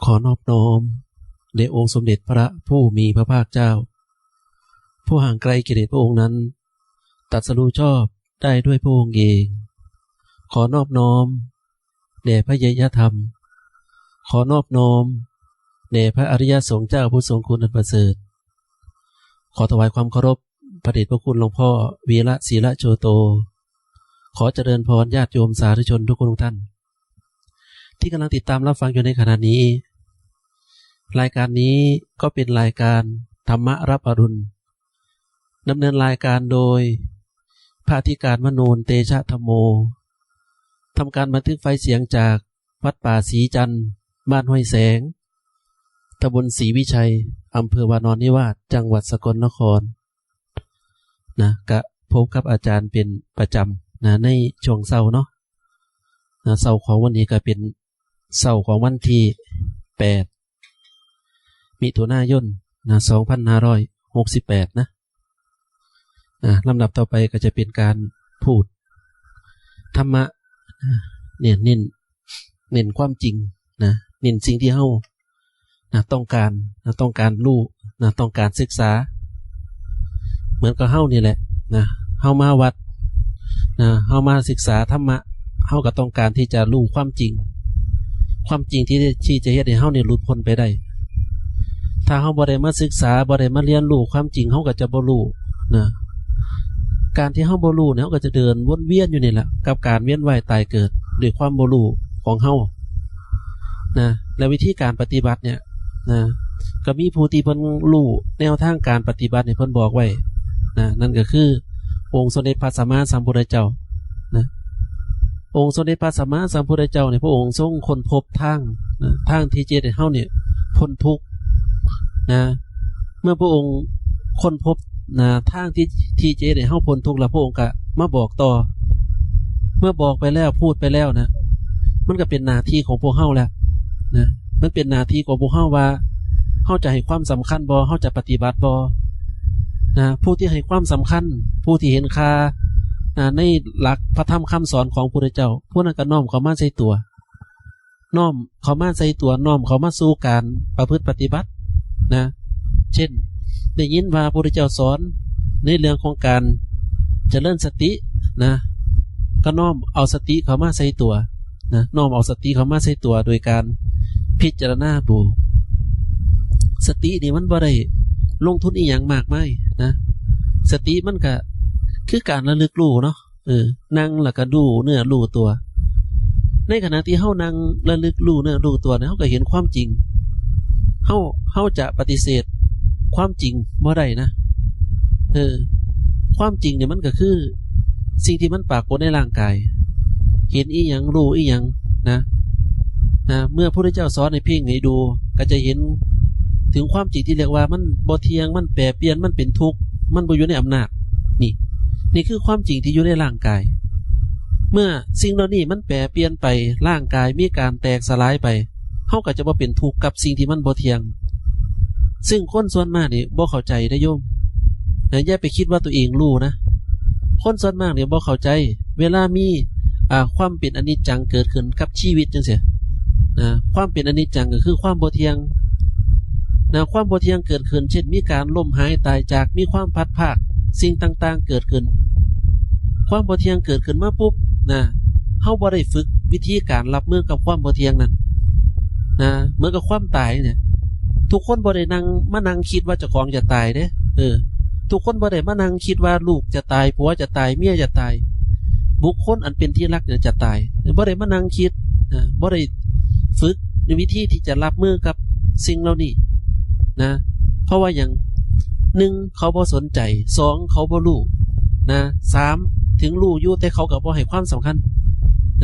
ขอนอบน้อมแด่องค์สมเด็จพระผู้มีพระภาคเจ้าผู้ห่างไกลกิเลสพระองค์นั้นตรัสรู้ชอบได้ด้วยพระองค์เองขอนอบน้อมแด่พระเยยธรรมขอนอบน้อมแด่พระอริยสงฆ์เจ้าผู้ทรงคุณอันประเสริฐขอถวายความเคารพพระเดชพระคุณหลวงพ่อวีระศีระโชโตขอเจริญพรญาติโยมสาธุชนทุกคนทุกท่านที่กำลังติดตามรับฟังอยู่ในขณะนี้รายการนี้ก็เป็นรายการธรรมรับอรุณดำเนินรายการโดยพระอธิการมโนนเตชะธรรมโมทำการบันทึกไฟเสียงจากวัดป่าศรีจันทร์บ้านห้วยแสงตำบลศรีวิชัยอำเภอวานอนนิวาสจังหวัดสกลนครนะกะพบกับอาจารย์เป็นประจำนะในช่วงเช้าเนาะนะเช้าของวันนี้ก็เป็นเช้าของวันที่8มิถุนายนนะ2568นะลำดับต่อไปก็จะเป็นการพูดธรรมะเนี่ยเน้นความจริงนะเน้นสิ่งที่เฮาต้องการรู้ต้องการศึกษาเหมือนกับเฮานี่แหละนะเฮามาวัดเฮามาศึกษาธรรมะเฮาก็ต้องการที่จะรู้ความจริงที่จะเฮ็ดให้เฮาเนี่ยหลุดพ้นไปได้ถ้าเฮาบ่ได้มาศึกษาบ่ได้มาเรียนรู้ความจริงเฮาก็จะบ่รู้นะการที่เฮาบ่รู้เนี่ยเฮาก็จะเดินวนเวียนอยู่นี่แหละกับการเวียนว่ายตายเกิดด้วยความบ่รู้ของเฮานะและวิธีการปฏิบัติเนี่ยนะก็มีผู้ที่เพิ่นรู้แนวทางการปฏิบัติเนี่ยเพิ่นบอกไว้นะนั่นก็คือองค์สมเด็จพระสัมมาสัมพุทธเจ้านะองค์สมเด็จพระสัมมาสัมพุทธเจ้าเนี่ยพระองค์ทรงค้นพบทางที่จะให้เฮาเนี่ยพ้นทุกข์นะเมื่อพระองค์ค้นพบทางที่จะให้เฮาพ้นทุกข์แล้วพระองค์ก็มาบอกต่อเมื่อบอกไปแล้วพูดไปแล้วนะมันก็เป็นหน้าที่ของพวกเฮาแล้วนะมันเป็นหน้าที่ของพวกเฮาว่าเฮาจะให้ความสำคัญบ่เฮาจะปฏิบัติบ่นะผู้ที่ให้ความสำคัญผู้ที่เห็นค่าในหลักพระธรรมคำสอนของพระพุทธเจ้าผู้นั้นก็น้อมเข้ามาใส่ตัวน้อมเข้ามาใส่ตัวน้อมเข้ามาสู่การประพฤติปฏิบัตินะเช่นได้ยินว่าพระพุทธเจ้าสอนในเรื่องของการเจริญสตินะก็น้อมเอาสติเข้ามาใส่ตัวนะน้อมเอาสติเข้ามาใส่ตัวโดยการพิจารณาดูสตินี่มันบ่ได้ลงทุนอีหยังมากมายนะสติมันก็คือการระลึกรู้เนาะนั่งแล้วก็ดูเนื้อรู้ตัวในขณะที่เฮานั่งระลึกรู้เนื้อรู้ตัวเนี่ยเฮาก็เห็นความจริงเฮาจะปฏิเสธความจริงบ่ได้นะความจริงเนี่ยมันก็คือสิ่งที่มันปรากฏในร่างกายเห็นอีหยังรู้อีหยังนะเมื่อพระพุทธเจ้าสอนให้เพ่งให้ดูก็จะเห็นถึงความจริงที่เรียกว่ามันบ่เที่ยงมันแปรเปลี่ยนมันเป็นทุกข์มันบ่อยู่ในอำนาจนี่คือความจริงที่อยู่ในร่างกายเมื่อสิ่งเหล่านี้มันแปรเปลี่ยนไปร่างกายมีการแตกสลายไปเฮาก็จะบ่เป็นทุกข์กับสิ่งที่มันบ่เที่ยงซึ่งคนส่วนมากนี่บ่เข้าใจได้โยมอย่าไปคิดว่าตัวเองรู้นะคนส่วนมากเนี่ยบ่เข้าใจเวลามีความเป็นอนิจจังเกิดขึ้นกับชีวิตจังซี่ความเป็นอนิจจังก็คือความบ่เที่ยงความบ่เที่ยงเกิดขึ้นเช่นมีการล้มหายตายจากมีความพัดภาคสิ่งต่างๆเกิดขึ้นความบ่เที่ยงเกิดขึ้นมาปุ๊บเฮาบ่ได้ฝึกวิธีการรับมือกับความบ่เที่ยงนั้นเหมือนกับความตายเนี่ยทุกคนบ่ได้มานั่งคิดว่าเจ้าของจะตายเด้ทุกคนบ่ได้มานั่งคิดว่าลูกจะตายผัวจะตายเมียจะตายบุคคลอันเป็นที่รักเนี่ยจะตายบ่ได้มานั่งคิดบ่ได้ฝึกในวิธีที่จะรับมือกับสิ่งเหล่านี้นะเพราะว่าอย่าง1เขาบ่สนใจ2เขาบ่รู้3ถึงรู้อยู่แต่เขาก็บ่ให้ความสำคัญ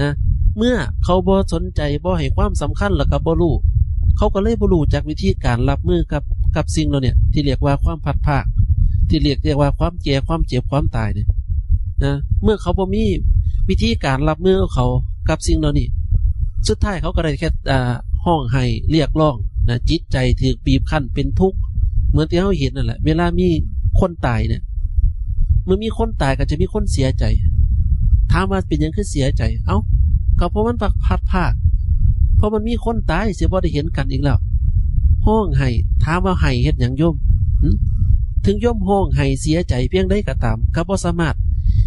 นะเมื่อเขาบ่สนใจบ่ให้ความสำคัญแล้วก็บ่รู้เขาก็เลยบ่รู้จักวิธีการรับมือกับสิ่งเหล่านี้ที่เรียกว่าความพัดภาคที่เรียกว่าความแก่ความเจ็บความตายเนี่ยนะเมื่อเขาบ่มีวิธีการรับมือเขากับสิ่งเหล่านี้สุดท้ายเขาก็ได้แค่ห้องไห้เรียกร้องนะจิตใจถูกบีบคั้นเป็นทุกข์เหมือนที่เราเห็นนั่นแหละเวลามีคนตายเนี่ยเมื่อมีคนตายก็จะมีคนเสียใจถามว่าเป็นยังคือเสียใจก็เพราะมันพัดภาค เพราะมันมีคนตายเสียบ่ได้เห็นกันอีกแล้วห้องไห้ถามว่าไห้เฮ็ดหยังโยมถึงโยมห้องไห้เสียใจเพียงใดก็ตามก็บ่สามารถ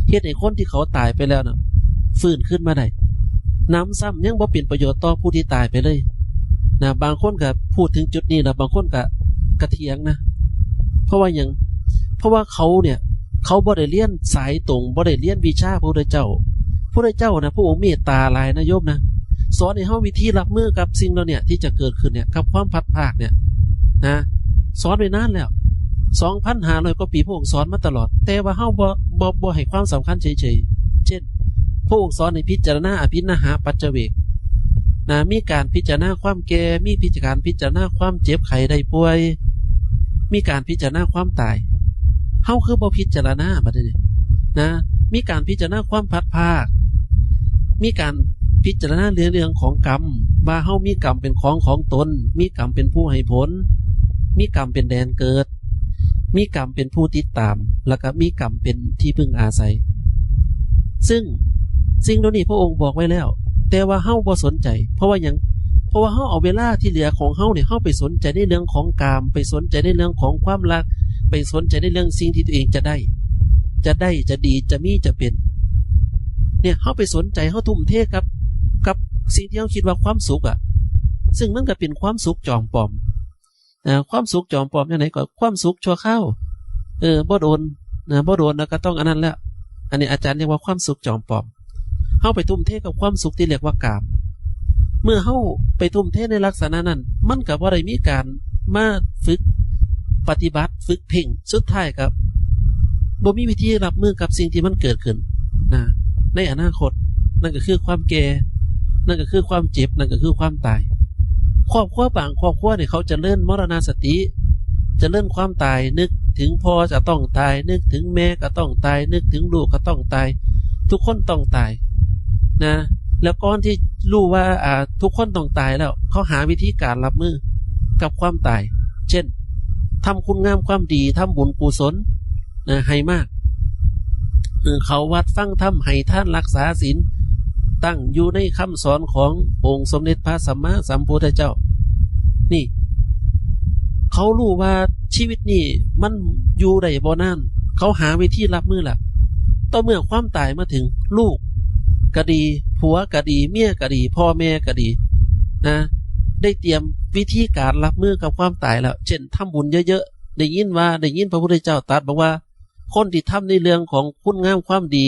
เฮ็ดให้คนที่เขาตายไปแล้วน่ะฟื้นขึ้นมาได้น้ำซ้ำยังบ่เป็นประโยชน์ต่อผู้ที่ตายไปเลยนะบางคนก็พูดถึงจุดนี้นะบางคนก็เถียงนะเพราะว่าหยังเพราะว่าเขาเนี่ยเขาบ่ได้เรียนสายตรงบ่ได้เรียนวิชาพระพุทธเจ้านะพระองค์เมตตาหลายนะโยมนะสอนให้เฮาวิธีรับมือกับสิ่งเหล่านี้ที่จะเกิดขึ้นเนี่ยกับความพัดภาคเนี่ยนะสอนไว้นานแล้ว 2,500 กว่าปีพระองค์สอนมาตลอดแต่ว่าเฮาบ่ให้ความสำคัญเฉยๆเช่นพระองค์สอนให้พิจารณาอภินหาปัจเจเวกนะมีการพิจารณาความแก่มีการพิจารณาความเจ็บไข้ได้ป่วยมีการพิจารณาความตายเฮาคือบ่พิจารณาบัดนี้นะมีการพิจารณาความพัดภาคมีการพิจารณาเรื่องของกรรมว่าเฮามีกรรมเป็นของตนมีกรรมเป็นผู้ให้ผลมีกรรมเป็นแดนเกิดมีกรรมเป็นผู้ติดตามแล้วก็มีกรรมเป็นที่พึ่งอาศัยซึ่งสิ่งเหล่านี้พระองค์บอกไว้แล้วแต่ว่าเฮาบ่สนใจเพราะว่าหยังเพราะว่าเฮาเอาเวลาที่เหลือของเฮาเนี่ยเฮาไปสนใจในเรื่องของกามไปสนใจในเรื่องของความรักไปสนใจในเรื่องสิ่งที่ตัวเองจะได้จะดีจะมีจะเป็นเนี่ยเฮาไปสนใจเฮาทุ่มเทกับสิ่งที่เฮาคิดว่าความสุขอ่ะซึ่งมันก็เป็นความสุขจอมปลอมความสุขจอมปลอมอย่างไหนก็ความสุขชั่วคราวบ่โดนแล้วก็ต้องอันนั้นแล้วอันนี้อาจารย์เรียกว่าความสุขจอมปลอมเฮาไปทุ่มเทกับความสุขที่เรียกว่ากามเมื่อเฮาไปทุ่มเทในลักษณะนั้นมันก็บ่ได้มีการมาฝึกปฏิบัติฝึกเพ่งสุดท้ายครับบ่มีวิธีรับมือกับสิ่งที่มันเกิดขึ้นนะในอนาคตนั่นก็คือความแก่นั่นก็คือความเจ็บนั่นก็คือความตายครอบครัวบางครอบครัวเนี่ยเขาจะเลิ่นมรณสติจะเลิ่นความตายนึกถึงพ่อจะต้องตายนึกถึงแม่ก็ต้องตายนึกถึงลูกก็ต้องตายทุกคนต้องตายนะแล้วก่อนที่รู้ว่าทุกคนต้องตายแล้วเขาหาวิธีการรับมือกับความตายเช่นทำคุณงามความดีทำบุญกุศลนะให้มากเขาวัดฟังธรรมให้ท่านรักษาศีลตั้งอยู่ในคำสอนขององค์สมเด็จพระสัมมาสัมพุทธเจ้านี่เขารู้ว่าชีวิตนี่มันอยู่ได้บ่นานเขาหาวิธีรับมือล่ะต่อเมื่อความตายมาถึงลูกก็ดีผัวก็ดีเมียก็ดีพ่อแม่ก็ดีนะได้เตรียมวิธีการรับมือกับความตายแล้วเช่นทำบุญเยอะๆได้ยินพระพุทธเจ้าตรัสบอกว่าคนที่ทำในเรื่องของคุณงามความดี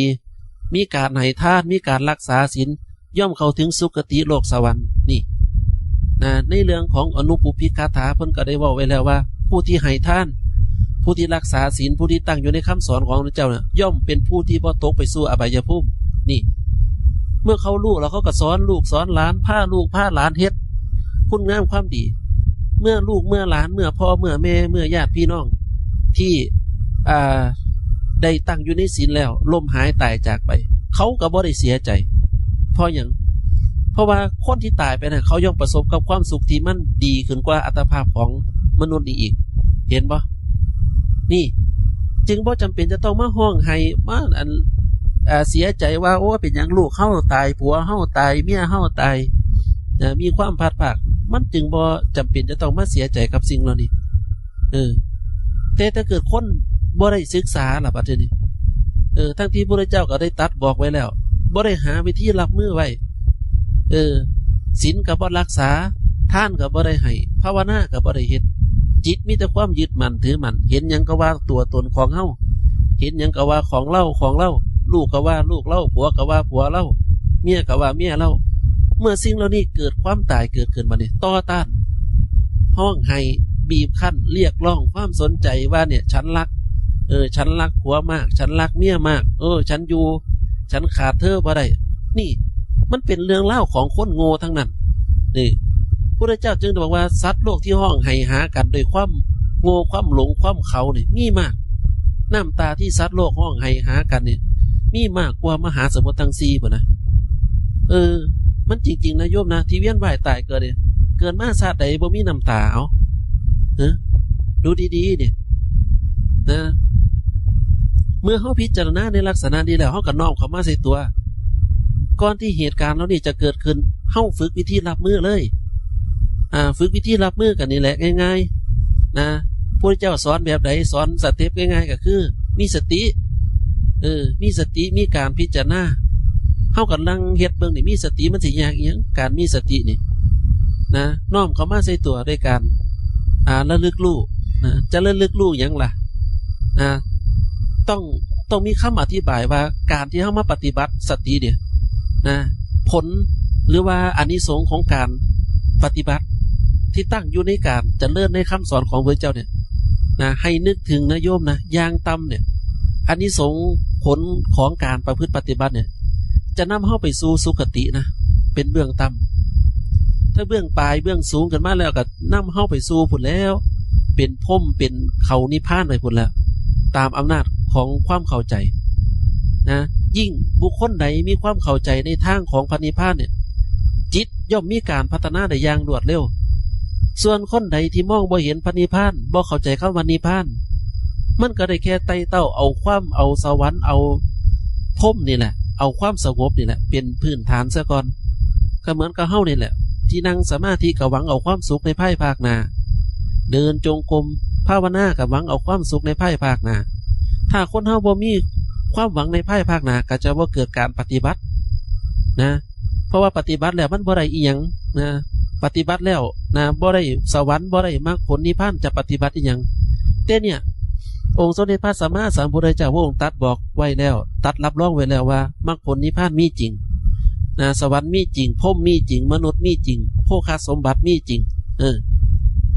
มีการให้ทานมีการรักษาศีลย่อมเข้าถึงสุคติโลกสวรรค์นี่นะในเรื่องของอนุปุพิกาถาเพิ่นก็ได้บอกไว้แล้วว่าผู้ที่ให้ทานผู้ที่รักษาศีลผู้ที่ตั้งอยู่ในคำสอนของพระเจ้าเนี่ยย่อมเป็นผู้ที่บ่ตกไปสู่อบายภูมินี่เมื่อเขารู้แล้วเขาก็สอนลูกสอนหลานพาลูกพาหลานเฮ็ดคุณงามความดีเมื่อลูกเมื่อหลานเมื่อพ่อเมื่อแม่เมื่อญาติพี่น้องที่ได้ตั้งอยู่ในศีลแล้วล้มหายตายจากไปเขาก็บ่ได้เสียใจเพราะอย่างเพราะว่าคนที่ตายไปนะเขาย่อมประสบกับความสุขที่มันดีขึ้นกว่าอัตภาพของมนุษย์อีกเห็นปะนี่จึงบ่จำเป็นจะต้องมาห้องไห้มาเสียใจว่าโอ้เป็นอย่างลูกเฮาตายผัวเฮาตายเมียเฮาตายมีความพัดภาคมันจึงบ่จำเป็นจะต้องมาเสียใจกับสิ่งเหล่านี้แต่ถ้าเกิดคนบ่ได้ศึกษาล่ะบัดนี้ทั้งที่พระพุทธเจ้าก็ได้ตรัสบอกไว้แล้วบ่ได้หาวิธีรับมือไว้ศีลก็บ่รักษาทานก็บ่ได้ให้ภาวนาก็บ่ได้เฮ็ดจิตมีแต่ความยึดมั่นถือมั่นเห็นหยังก็ว่าตัวตนของเฮาเห็นหยังก็ว่าของเราลูกก็ว่าลูกเราผัวก็ว่าผัวเราเมียก็ว่าเมียเราเมื่อสิ่งเหล่านี้เกิดความตายเกิดขึ้นมาเนี่ยต่อต้านห้องไห้บีบคั้นเรียกร้องความสนใจว่าเนี่ยฉันรักฉันรักผัวมากฉันรักเมียมากฉันอยู่ฉันขาดเธอบ่ได้นี่มันเป็นเรื่องเล่าของคนโง่ทั้งนั้นนี่พระเจ้าจึงบอกว่าสัตว์โลกที่ห้องไห้หากันโดยความโง่ความหลงความเขาเนี่ยมีมากน้ำตาที่สัตว์โลกห้องไห้หากันเนี่ยมีมากกว่ามหาสมุทรทั้ง4ป่ะนะมันจริงๆนะโยมนะที่เวียนว่ายตายเกิดเนี่ยเกิดมาชาติใดบ่มีน้ำตาเอาดูดีๆเนี่ยนะเมื่อเขาพิจารณาในลักษณะนี้แล้วเขาก็น้อมเข้ามาใส่ตัวก่อนที่เหตุการณ์เหล่านี้จะเกิดขึ้น เฮาฝึกวิธีรับมือเลยฝึกวิธีรับมือกันนี่แหละง่ายๆนะพระเจ้าสอนแบบใดสอนสเต็ปง่ายๆก็คือมีสติมีสติมีการพิจารณาเฮากำลังเฮ็ดเบิ่งนี่มีสติมันสิยากอีหยังการมีสตินี่นะน้อมเข้ามาใส่ตัวด้วยการระลึกรู้นะจะระลึกรู้หยังล่ะต้องมีคำอธิบายว่าการที่เฮามาปฏิบัติสติเนี่ยนะผลหรือว่าอานิสงส์ของการปฏิบัติที่ตั้งอยู่ในการจะเลื่อนในคำสอนของพระเจ้าเนี่ยนะให้นึกถึงนะโยมนะอย่างต่ำเนี่ยอานิสงส์ผลของการประพฤติปฏิบัติเนี่ยจะนำเข้าไปสู่สุคตินะเป็นเบื้องต่ำถ้าเบื้องปลายเบื้องสูงกันมาแล้วก็นำเข้าไปสู่ผลแล้วเป็นพรหมเป็นเขานิพพานไปผลแล้วตามอำนาจของความเข้าใจนะยิ่งบุคคลใดมีความเข้าใจในทางของพระนิพพานเนี่ยจิตย่อมมีการพัฒนาได้อย่างรวดเร็วส่วนคนใดที่มองบ่เห็นพระนิพพานบ่เข้าใจคำว่านิพพานมันก็ได้แค่ไต่เต้าเอาความเอาสวรรค์เอาพรหมนี่แหละเอาความสงบนี่แหละเป็นพื้นฐานซะก่อนก็เหมือนกับเฮานี่แหละที่นั่งสมาธิก็หวังเอาความสุขในภายภาคหน้าเดินจงกรมภาวนาก็หวังเอาความสุขในภายภาคหน้าถ้าคนเฮาบ่มีความหวังในภายภาคหน้าก็จะบ่เกิดการปฏิบัตินะเพราะว่าปฏิบัติแล้วมันบ่ได้อีหยังนะปฏิบัติแล้วนะบ่ได้สวรรค์บ่ได้มรรคผลนิพพานจะปฏิบัติอีหยังแต่เนี่ยองค์สมเด็จพระสัมมาสัมพุทธเจ้าพระองค์ตัดบอกไว้แล้วตัดรับรองไว้แล้วว่ามรรคผลนิพพานมีจริงนะสวรรค์มีจริงพรหมมีจริงมนุษย์มีจริงโภคสมบัติมีจริง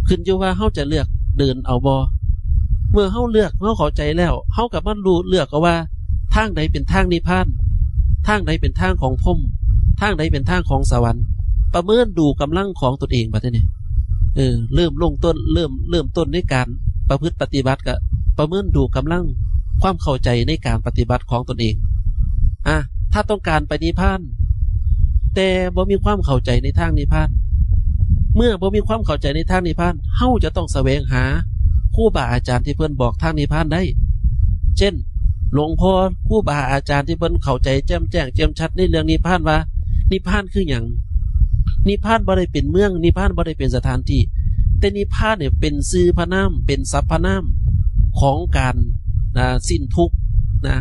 ขึ้นอยู่ว่าเฮาจะเลือกเดินเอาบ่เมื่อเฮาเลือกเฮาเข้าใจแล้วเฮากับมันรู้เลือกเอาว่าทางใดเป็นทางนิพพานทางใดเป็นทางของพรหมทางใดเป็นทางของสวรรค์ประเมินดูกำลังของตนเองบัดนี้เริ่มลงต้นเริ่มต้นในการประพฤติปฏิบัติก็ประเมินดูกำลังความเข้าใจในการปฏิบัติของตนเองถ้าต้องการไปนิพพานแต่บ่มีความเข้าใจในทางนิพพานเมื่อบ่มีความเข้าใจในทางนิพพานเฮาจะต้องแสวงหาครูบาอาจารย์ที่เพิ่นบอกทางนิพพานได้เช่นหลวงพ่อครูบาอาจารย์ที่เพิ่นเข้าใจแจ่มแจ้งแจ่มชัดในเรื่องนิพพานว่านิพพานคือหยังนิพพานบ่ได้เป็นเมืองนิพพานบ่ได้เป็นสถานที่แต่นิพพานเนี่ยเป็นชื่อพระนามเป็นสรรพนามของการสิ้นทุกข์นะ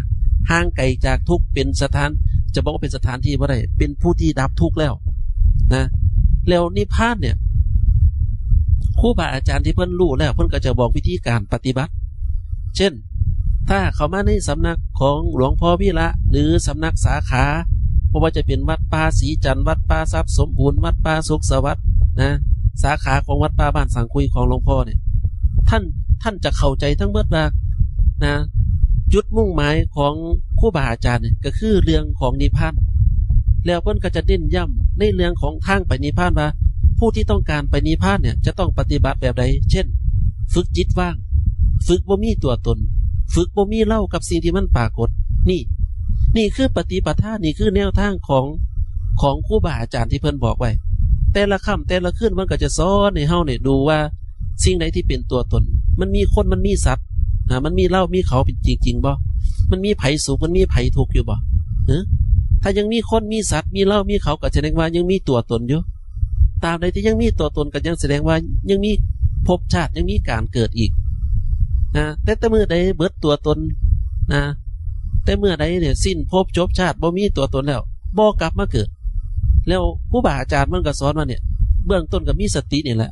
ห่างไกลจากทุกข์เป็นสถานจะบอกว่าเป็นสถานที่บ่ได้เป็นผู้ที่ดับทุกข์แล้วนะแล้วนิพพานเนี่ยครูบาอาจารย์ที่เพิ่นรู้แล้วเพิ่นก็จะบอกวิธีการปฏิบัติเช่นถ้าเข้ามาในสำนักของหลวงพ่อวิระหรือสำนักสาขาเพราะว่าจะเป็นวัดป่าศรีจันทร์วัดป่าทรัพย์สมบูรณ์วัดป่าสุขสวัสดิ์นะสาขาของวัดป่าบ้านสังคุยของหลวงพ่อเนี่ยท่านจะเข้าใจทั้งเบิดว่านะจุดมุ่งหมายของครูบาอาจารย์เนี่ยก็คือเรื่องของนิพพานแล้วเพิ่นก็จะเน้นย้ำในเรื่องของทางไปนิพพานว่าผู้ที่ต้องการไปนิพพานเนี่ยจะต้องปฏิบัติแบบใดเช่นฝึกจิตว่างฝึกบ่มีตัวตนฝึกบ่มีเล่ากับสิ่งที่มันปรากฏนี่คือปฏิปทานี่คือแนวทางของครูบาอาจารย์ที่เพิ่นบอกไว้แต่ละค่ำแต่ละคืนมันก็จะสอนให้เฮาเนี่ยดูว่าสิ่งใดที่เป็นตัวตนมันมีคนมันมีสัตว์มันมีเล่ามีเขาเป็นจริงบ่มันมีไผสุขมันมีไผทุกข์อยู่บ่ถ้ายังมีคนมีสัตว์มีเล่ามีเขาก็แสดงว่ายังมีตัวตนอยู่ตามใดที่ยังมีตัวตนก็ยังแสดงว่ายังมีภพชาติยังมีการเกิดอีกแต่เมื่อใดเบิดตัวตนแต่เมื่อใดเนี่ยสิ้นภพจบชาติบ่มีตัวตนแล้วบ่กลับมาเกิดแล้วครูบาอาจารย์มันก็สอนว่าเนี่ยเบื้องต้นก็มีสตินี่แหละ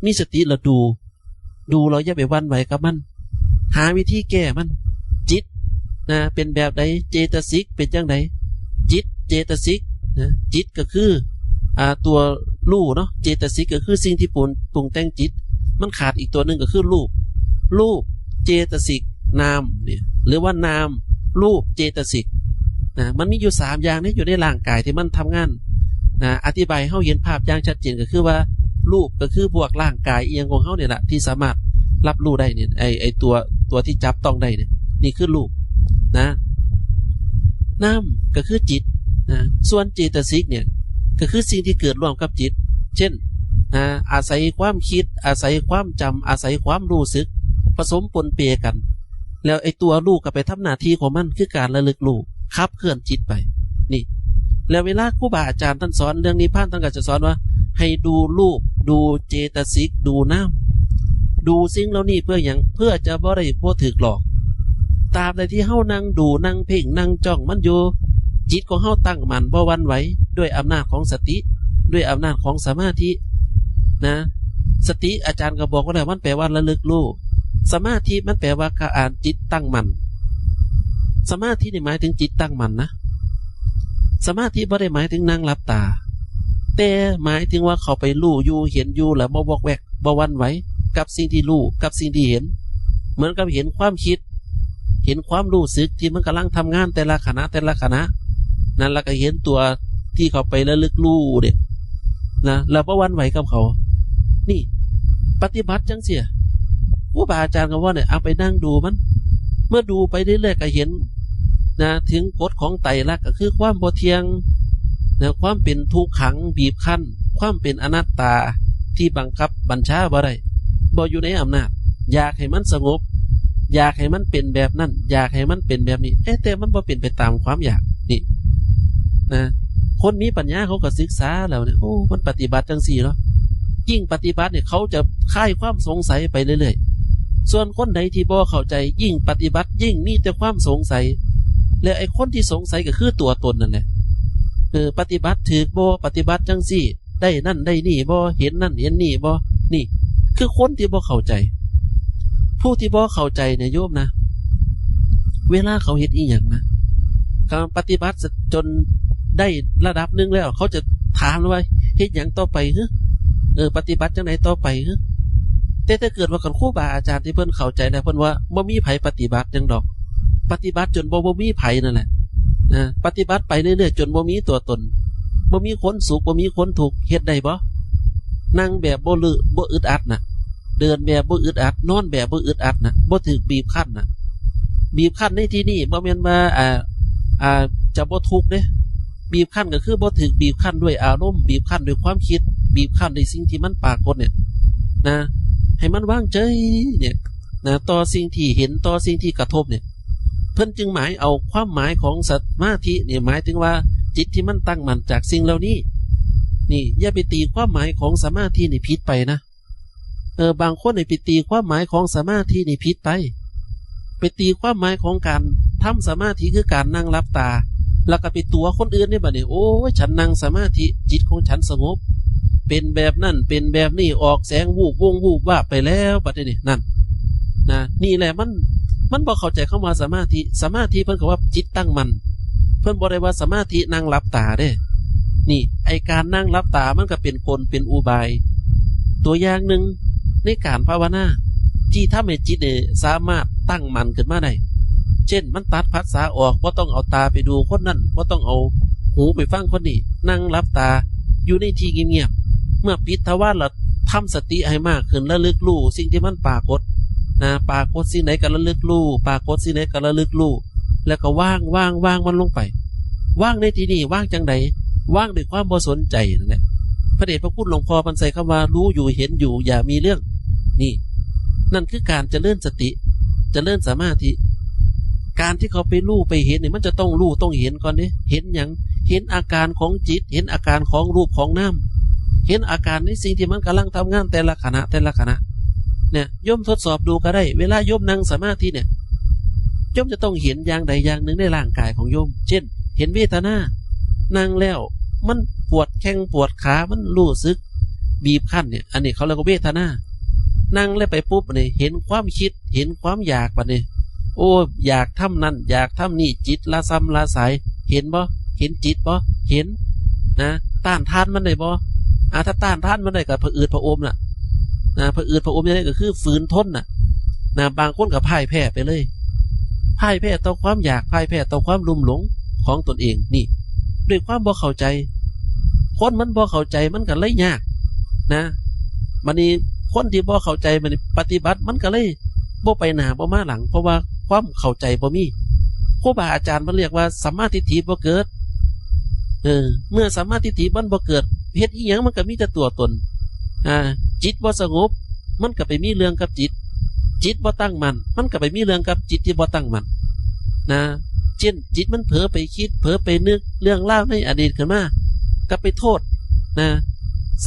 มีสติแล้วดูเราอย่าไปวันไหวกับมันหาวิธีแก้มันจิตเป็นแบบใดเจตสิกเป็นจังไดจิตเจตสิกจิตก็คือตัวรู้เนาะเจตสิกก็คือสิ่งที่ปรุงแต่งจิตมันขาดอีกตัวหนึ่งก็คือรูปเจตสิกนามเนี่ยหรือว่านามรูปเจตสิกมันมีอยู่3อย่างนี้อยู่ในร่างกายที่มันทำงานอธิบายให้เฮาเห็นภาพอย่างชัดเจนก็คือว่ารูปก็คือพวกร่างกายเอียงของเฮาเนี่ยแหละที่สามารถรับรู้ได้เนี่ยไอตัวที่จับต้องได้เนี่ยนี่คือรูปนามก็คือจิตส่วนเจตสิกเนี่ยก็คือสิ่งที่เกิดร่วมกับจิตเช่นอาศัยความคิดอาศัยความจำอาศัยความรู้สึกผสมปนเปกันแล้วไอตัวรู้ก็ไปทำหน้าที่ของมันคือการระลึกรู้ขับเคลื่อนจิตไปนี่ แล้วเวลาครูบาอาจารย์ท่านสอนเรื่องนิพพานท่านก็จะสอนว่าให้ดูรูปดูเจตสิกดูน้ำดูสิ่งเหล่านี้เพื่ออย่างเพื่อจะบ่ได้พวกถือหลอกตราบใดที่เฮานั่งดูนั่งเพ่งนั่งจ้องมันอยู่จิตของเฮาตั้งมั่นบ่หวั่นไหวด้วยอำนาจของสติด้วยอำนาจของสมาธินะสติอาจารย์ก็บอกว่าแล้วมันแปลว่าระลึกรู้สมาธิมันแปลว่าการอ่านจิตตั้งมั่นสมาธินี่หมายถึงจิตตั้งมั่นนะสมาธิบ่ได้หมายถึงนั่งหลับตาแต่หมายถึงว่าเขาไปรู้อยู่เห็นอยู่แล้วบ่วอกแวกบ่หวั่นไหวกับสิ่งที่รู้กับสิ่งที่เห็นเหมือนกับเห็นความคิดเห็นความรู้สึกที่มันกำลังทำงานแต่ละขณะนั่นแล้วก็เห็นตัวที่เขาไประลึกรู้เด็กนะแล้วบ่หวั่นไหวกับเขานี่ปฏิบัติจังเสียครูบาอาจารย์ก็ว่าเนี่ยเอาไปนั่งดูมันเมื่อดูไปเรื่อยๆก็เห็นนะถึงกฎของไตรลักษณ์ก็คือความบ่เที่ยงนะความเป็นทุกขังบีบคั้นความเป็นอนัตตาที่บังคับบัญชาบ่ได้บ่อยู่ในอำนาจอยากให้มันสงบอยากให้มันเป็นแบบนั้นอยากให้มันเป็นแบบนี้แต่มันบ่เป็นไปตามความอยากนี่นะคนมีปัญญาเขาก็ศึกษาแล้วเนี่ยโอ้มันปฏิบัติจังสี่เนาะยิ่งปฏิบัติเนี่ยเขาจะคลายความสงสัยไปเรื่อยๆส่วนคนใดที่บ่เข้าใจยิ่งปฏิบัติยิ่งมีแต่ความสงสัยและไอ้คนที่สงสัยก็คือตัวตนนั่นแหละปฏิบัติถือบ่ปฏิบัติจังสี่ได้นั่นได้นี่บ่เห็นนั่นเห็นนี่บ่นี่คือคนที่บ่เข้าใจผู้ที่บ่เข้าใจเนี่ยโยมนะเวลาเขาเฮ็ดอีหยังนะการปฏิบัติจนได้ระดับหนึ่งแล้วเขาจะถามว่าเฮ็ดหยังต่อไปปฏิบัติจังไหนต่อไปแต่ถ้าเกิดว่ากับครูบาอาจารย์ที่เพิ่นเข้าใจแล้วเพิ่นว่าบ่มีไผปฏิบัติจังดอกปฏิบัติจนบ่มีไผนั่นแหละปฏิบัติไปเรื่อยๆจนบ่มีตัวตนบ่มีคนสุขบ่มีคนทุกข์เฮ็ดได้บ่นั่งแบบบ่อึดอัดน่ะเดินแบบบ่อึดอัดนอนแบบบ่อึดอัดน่ะบ่ถูกบีบคั้นน่ะบีบคั้นในที่นี้บ่แม่นว่าจะบ่ทุกข์เด้บีบคั้นก็คือบ่ถูกบีบคั้นด้วยอารมณ์บีบคั้นด้วยความคิดบีบคั้นด้วยสิ่งที่มันปรากฏเนี่ยนะให้มันว่างเฉยเนี่ยนะต่อสิ่งที่เห็นต่อสิ่งที่กระทบเนี่ยเพิ่นจึงหมายเอาความหมายของสมาธิเนี่ยหมายถึงว่าจิตที่มันตั้งมั่นจากสิ่งเหล่านี้นี่อย่าไปตีความหมายของสมาธินี่ผิดไปนะบางคนไปตีความหมายของสมาธินี่ผิดไปตีความหมายของการทำสมาธิคือการนั่งหลับตาแล้วก็ไปตัวคนอื่นนี่บัดนี้โอ้ยฉันนั่งสมาธิจิตของฉันสงบเป็นแบบนั่นเป็นแบบนี้ออกแสงวูบวงวูบว่าไปแล้วบัดนี้นั่นนะนี่แหละมันบ่เข้าใจเข้ามาสมาธิเพิ่นก็ว่าจิตตั้งมั่นเพิ่นบ่ได้ว่าสมาธินั่งหลับตาเด้นี่ไอการนั่งหลับตามันก็เป็นกลเป็นอุบายตัวอย่างหนึ่งในการภาวนาที่ทำให้จิตสามารถตั้งมั่นขึ้นมาได้เช่นมันตัดภาษาออกบ่ต้องเอาตาไปดูคนนั้นบ่ต้องเอาหูไปฟังคนนี้นั่งหลับตาอยู่ในที่เงียบๆเมื่อปิดทวารแล้วทำสติให้มากขึ้นระลึกรู้สิ่งที่มันปรากฏนะปรากฏสิ่งไหนก็ระลึกรู้ปรากฏสิ่งไหนก็ระลึกรู้แล้วก็ว่างมันลงไปว่างในที่นี้ว่างจังใดว่างด้วยความบ่สนใจนั่นแหละพระเดชพระคุณหลวงพ่อเพิ่นใส่คำว่ารู้อยู่เห็นอยู่อย่ามีเรื่องนี่นั่นคือการเจริญสติเจริญสมาธิการที่เขาไปรู้ไปเห็นเนี่ยมันจะต้องรู้ต้องเห็นก่อนนี่เห็นอย่างเห็นอาการของจิตเห็นอาการของรูปของน้ำเห็นอาการในสิ่งที่มันกำลังทำงานแต่ละขณะเนี่ยโยมทดสอบดูก็ได้เวลาโยมนั่งสมาธิเนี่ยโยมจะต้องเห็นอย่างใดอย่างหนึ่งในร่างกายของโยมเช่นเห็นเวทนานั่งแล้วมันปวดแข้งปวดขามันรู้สึกบีบคั้นเนี่ยอันนี้เขาเรียกว่าเวทนานั่งแล้วไปปุ๊บเนี่ยเห็นความคิดเห็นความอยากบัดนี้โอ้อยากทำนั่นอยากทำนี่จิตละซ้ำละสายเห็นบ่เห็นจิตบ่เห็นนะต้านทานมันได้บ่ถ้าต้านทานมันได้ก็ผะอืดผะอมน่ะผะอืดผะอมยังไงก็คือฝืนทนน่ะบางคนก็พ่ายแพ้ไปเลยพ่ายแพ้ต่อความอยากพ่ายแพ้ต่อความลุ่มหลงของตนเองนี่ด้วยความบ่เข้าใจคนมันบ่เข้าใจมันก็เลยยากนะบัดนี้คนที่บ่เข้าใจมันปฏิบัติมันก็เลยบ่ไปหน้าบ่มาหลังเพราะว่าความเข้าใจบ่มีครูบาอาจารย์มันเรียกว่าสัมมาทิฏฐิบ่เกิดเมื่อสัมมาทิฏฐิมันบ่เกิดเฮ็ดอีหยังมันก็มีแต่ตัวตนจิตบ่สงบมันก็ไปมีเรื่องกับจิตบ่ตั้งมั่นมันก็ไปมีเรื่องกับจิตที่บ่ตั้งมั่นนะ เช่นจิตมันเผลอไปคิดเผลอไปนึกเรื่องเล่าในอดีตขึ้นมาก็ไปโทษนะ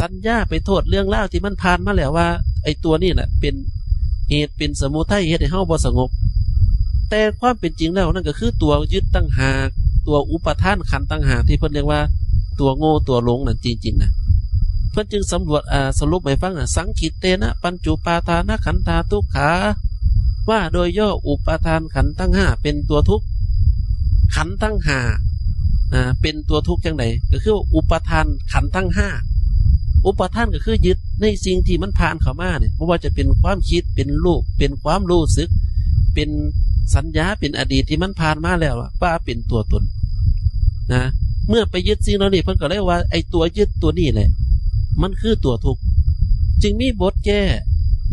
สัญญาไปโทษเรื่องเล่าที่มันผ่านมาแล้วว่าไอ้ตัวนี่แหละเป็นเหตุเป็นสมุทัยเหตุให้เฮาบ่สงบแต่ความเป็นจริงแล้วนั่นก็คือตัวยึดตั้งหากตัวอุปทานขันธ์ตั้งหากที่เพิ่นเรียกว่าตัวโง่ตัวหลงนั่นจริงๆนะเพิ่นจึงสำรวจสรุปให้ฟังสังคิตเตนะปัญจุปาทานขันธาทุกขาว่าโดยย่ออุปทานขันธ์ทั้งห้าเป็นตัวทุกข์ขันธ์ทั้งห้าเป็นตัวทุกข์จังไดก็คืออุปทานขันธ์ทั้งห้าอุปทานก็คือยึดในสิ่งที่มันผ่านเข้ามาเนี่ยไม่ว่าจะเป็นความคิดเป็นรูปเป็นความรู้สึกเป็นสัญญาเป็นอดีตที่มันผ่านมาแล้วว่าเป็นตัวตนนะเมื่อไปยึดสิ่งเหล่านี้เพิ่นก็เรียกว่าไอ้ตัวยึดตัวนี้แหละมันคือตัวทุกข์จึงมีบทแก้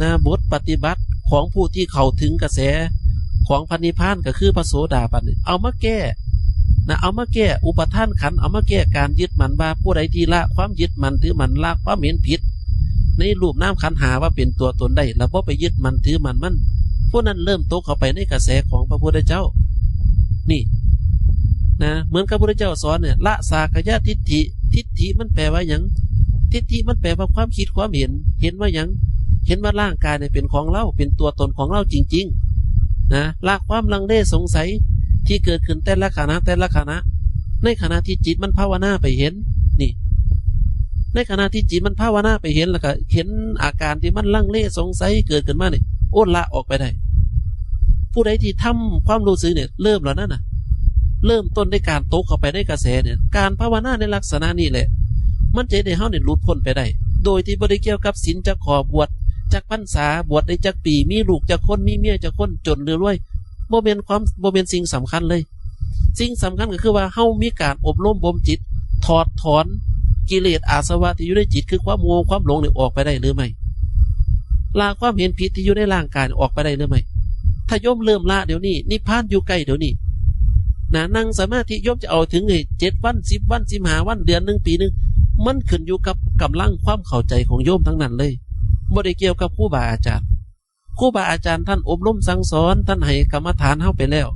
นะบทปฏิบัติของผู้ที่เข้าถึงกระแสของพระนิพพานก็คือพระโสดาบันเอามาแก้นะเอามาแก้อุปทานขันธ์เอามาแก้การยึดมันว่าผู้ใดที่ละความยึดมันถือมันละความเห็นผิดในรูปนามขันธ์หาว่าเป็นตัวตนได้แล้วบ่ไปยึดมันถือมันผู้นั้นเริ่มตกเข้าไปในกระแสของพระพุทธเจ้านี่นะเหมือนกับพระพุทธเจ้าสอนเนี่ยละสากยะทิฏฐิทิฏฐิมันแปลว่าหยังทิฏฐิมันแปลว่าความคิดความเห็นว่าหยังเห็นว่าร่างกายเนี่ยเป็นของเราเป็นตัวตนของเราจริงๆนะละความลังเลสงสัยที่เกิดขึ้นแต่ละขณะในขณะที่จิตมันภาวนาไปเห็นนี่ในขณะที่จิตมันภาวนาไปเห็นแล้วก็เห็นอาการที่มันลังเลสงสัยเกิดขึ้นมาเนี่ยโอ้ละออกไปได้ผู้ใดที่ทำความรู้สึกเนี่ยเริ่มแล้วนั่นน่ะเริ่มต้นด้วยการตกเข้าไปในกระแสเนี่ยการภาวนาในลักษณะนี้แหละมันจะได้เฮาเนี่ยหลุดพ้นไปได้โดยที่บ่ได้เกี่ยวกับศีลจะขอบวชจากพรรษาบวชได้จากปีมีลูกจากคนมีเมียจากคนจนหรือรวยบ่เป็นสิ่งสำคัญเลยสิ่งสำคัญก็คือว่าเฮามีการอบรมบ่มจิตถอดถอนกิเลสอาสวะที่อยู่ในจิตคือความโง่ความหลงเนี่ยออกไปได้หรือไม่ละความเห็นผิดที่อยู่ในร่างกายออกไปได้หรือไม่ถ้าโยมเริ่มละเดี๋ยวนี้นิพพานอยู่ใกล้เดี๋ยวนี้นะนั่งสมาธิโยมจะเอาถึง7 วัน10 วัน15 วันเดือน1 ปีนึงมันขึ้นอยู่กับกำลังความเข้าใจของโยมทั้งนั้นเลยบ่ได้เกี่ยวกับครูบาอาจารย์ท่านอบรมสั่งสอนท่านให้กรรมฐานเฮาไปแล้ว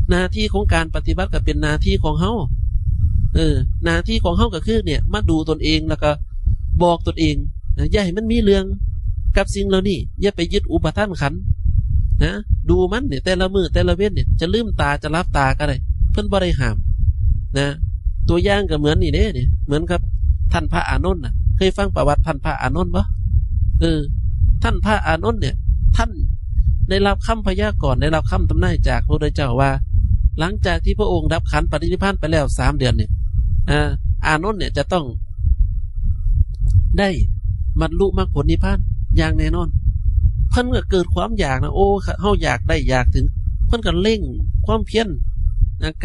หน้าที่ของการปฏิบัติก็เป็นหน้าที่ของเฮาหน้าที่ของเฮาก็คือเนี่ยมาดูตนเองแล้วก็บอกตนเองอย่าให้มันมีเรื่องกับสิ่งเหล่านี้อย่าไปยึดอุปทานขันธ์นะดูมันเนี่ยแต่ละมือแต่ละเว้นเนี่ยจะลืมตาจะรับตาก็ได้เพิ่นบ่ได้ห้ามนะตัวอย่างก็เหมือนนี่เด้เนี่ยเหมือนกับท่านพระอานนท์น่ะเคยฟังประวัติท่านพระอานนท์บ่ท่านพระอานนท์เนี่ยท่านได้รับคำพยากรณ์ได้รับคำทำนายจากพระพุทธเจ้าว่าหลังจากที่พระองค์ดับขันธ์ปรินิพพานไปแล้ว3 เดือนเนี่ยอานนท์เนี่ยจะต้องได้บรรลุมรรคผลนิพพานอย่างแน่นอนเพิ่นก็เกิดความอยากนะโอ้เฮาอยากได้อยากถึงเพิ่นก็เร่งความเพียร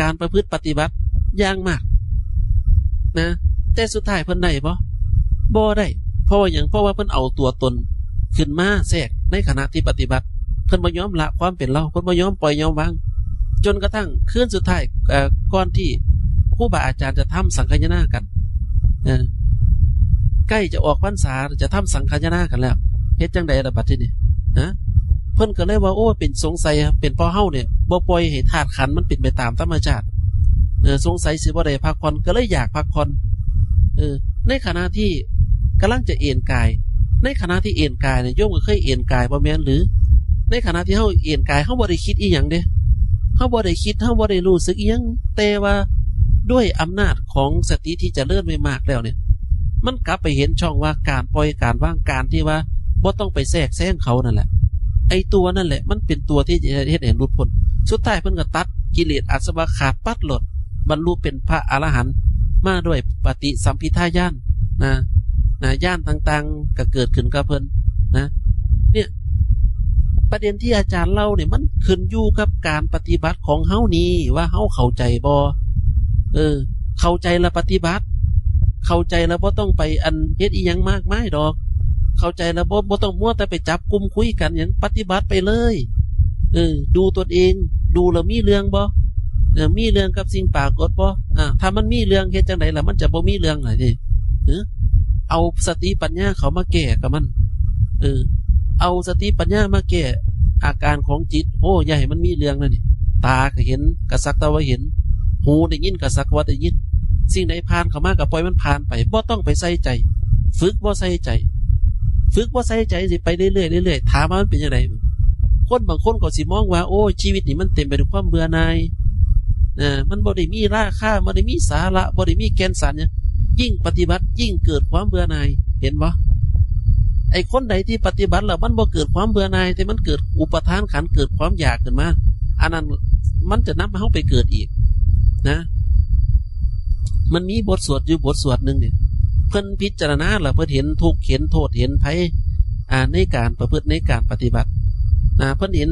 การประพฤติปฏิบัติอย่างมากนะแต่สุดท้ายเพิ่นได้บ่ได้เพราะว่าอย่างเพราะว่าเพิ่นเอาตัวตนขึ้นมาแทรกในขณะที่ปฏิบัติเพิ่นบ่ยอมละความเป็นเราเพิ่นบ่ยอมปล่อยยอมวางจนกระทั่งคืนสุดท้ายก่อนที่ครูบาอาจารย์จะทำสังฆทานกันใกล้จะออกพรรษาจะทำสังฆทานกันแล้วเฮ็ดจังใดล่ะบัดทีนี้เพิ่นก็เลยว่าโอ้เป็นสงสัยเป็นเพราะเฮาเนี่ยบ่ปล่อยให้ธาตุขันธ์มันเป็นไปตามธรรมชาติสงสัยสิบ่ได้พักผ่อนก็เลยอยากพักผ่อนในขณะที่กำลังจะเอนกายในขณะที่เอนกายเนี่ยโยมก็เคยเอนกายบ่แม่นหรือในขณะที่เฮาเอนกายเฮาบ่ได้คิดอีหยังเด้เฮาบ่ได้คิดเฮาบ่ได้รู้สึกอีหยังแต่ว่าด้วยอำนาจของสติที่จะเลื่อนไปมากแล้วเนี่ยมันกลับไปเห็นช่องว่าการปล่อยการว่างการที่ว่าบ่ต้องไปแทรกแซงเขานั่นแหละไอ้ตัวนั่นแหละมันเป็นตัวที่จะเฮ็ดให้หลุดพ้นสุดท้ายเพิ่นก็ตัดกิเลสอาสวะขาดปัดหลดบรรลุเป็นพระอรหันต์มาด้วยปฏิสัมภิทาญาณญาณต่างๆก็เกิดขึ้นกับเพิ่นนะเนี่ยประเด็นที่อาจารย์เล่าเนี่ยมันขึ้นอยู่กับการปฏิบัติของเฮานี่ว่าเฮาเข้าใจบ่เข้าใจแล้วปฏิบัติเข้าใจแล้วบ่ต้องไปอันเฮ็ดอีหยังมากมายดอกเข้าใจแล้วบ่ต้องมัวแต่ไปจับกลุ่มคุยกันหยังปฏิบัติไปเลยดูตัวเองดูแล้วมีเรื่องบ่มีเรื่องกับสิ่งปรากฏบ่ถ้ามันมีเรื่องเฮ็ดจังไดล่ะมันจะบ่มีเรื่องล่ะดิเอาสติปัญญาเขามาแก้กับมันเอาสติปัญญามาแก้อาการของจิตโอ้อย่าให้มันมีเรื่องนั่นนี่ ตาก็เห็นก็สักแต่ว่าเห็นหูได้ยินก็สักว่าได้ยินสิ่งใดผ่านเข้ามาก็ปล่อยมันผ่านไปบ่ต้องไปใส่ใจฝึกบ่ใส่ใจฝึกบ่ใส่ใจสิไปเรื่อยๆเรื่อยๆถามว่ามันเป็นยังไงคนบางคนก็สิมองว่าโอ้ชีวิตนี่มันเต็มไปด้วยความเบื่อหน่ายมันบ่ได้มีราคาบ่ได้มีสาระบ่ได้มีแกนสารเนี่ยยิ่งปฏิบัติยิ่งเกิดความเบื่อหน่ายเห็นบ่ไอ้คนใดที่ปฏิบัติแล้วมันบ่เกิดความเบื่อหน่ายแต่มันเกิดอุปทานขันเกิดความอยากขึ้นมาอันนั้นมันจะนำเฮาไปเกิดอีกนะมันมีบทสวดอยู่บทสวดนึงเนี่ยเพิ่นพิจารณาแล้วเพิ่นเห็นทุกข์เห็นโทษเห็นภัยในการประพฤติในการปฏิบัติเพิ่นเห็น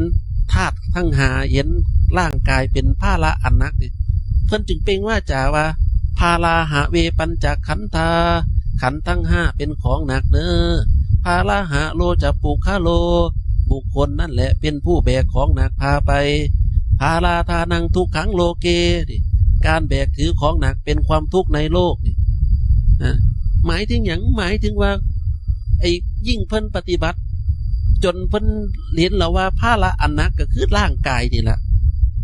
ธาตุทั้งหาเห็นร่างกายเป็นภาระอันหนักเนี่ยเพิ่นจึงเปล่งว่าจาว่าภาราหะเวปัญจขันธาขันธ์ทั้งห้าเป็นของหนักเน้อภาราหะโลจะปุคโลบุคคลนั่นแหละเป็นผู้แบกของหนักพาไปภาราทานังทุกขังโลเกการแบกถือของหนักเป็นความทุกข์ในโลกนี่หมายถึงอย่างหมายถึงว่าไอ้ยิ่งเพิ่นปฏิบัติจนเพิ่นเห็นแล้วว่าภาระอันหนักก็คือร่างกายนี่แหละ